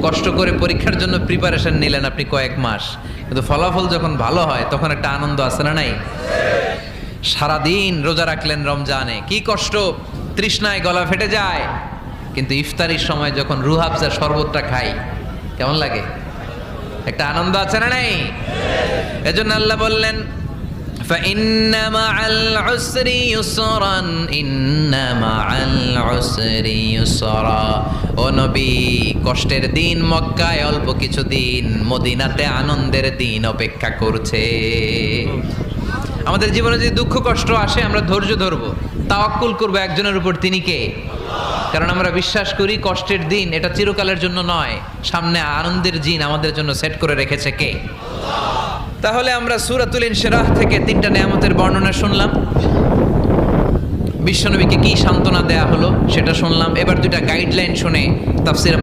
কষ্ট করে পরীক্ষার জন্য প্রিপারেশন নিলেন আপনি কয়েক মাস, কিন্তু ফলাফল যখন ভালো হয় তখন একটা আনন্দ আছে না নাই? সারাদিন রোজা রাখলেন রমজানে, কি কষ্ট, তৃষ্ণায় গলা ফেটে যায়, কিন্তু ইফতারির সময় যখন রুহ আফজা শরবতটা খাই কেমন লাগে? একটা আনন্দ আছে না নাই? এজন্য আল্লাহ বললেন فإن مع العسر يسرا إن مع العسر يسرا ও নবী, কষ্টের দিন মক্কায় অল্প কিছু দিন, মদিনাতে আনন্দের দিন অপেক্ষা করছে। আমাদের জীবনে যদি দুঃখ কষ্ট আসে আমরা ধৈর্য ধরবো, তাওয়াক্কুল করবো একজনের উপর, তিনি কে? কারণ আমরা বিশ্বাস করি কষ্টের দিন এটা চিরকালের জন্য নয়, সামনে আনন্দের দিন আমাদের জন্য সেট করে রেখেছে কে? তাহলে আমরা সূরাতুল ইনশিরাহ থেকে 3টা নিয়ামতের বর্ণনা শুনলাম, বিশ্বনবীকে কি সান্ত্বনা দেয়া হলো সেটা শুনলাম। এবার 2টা গাইডলাইন শুনে তাফসীর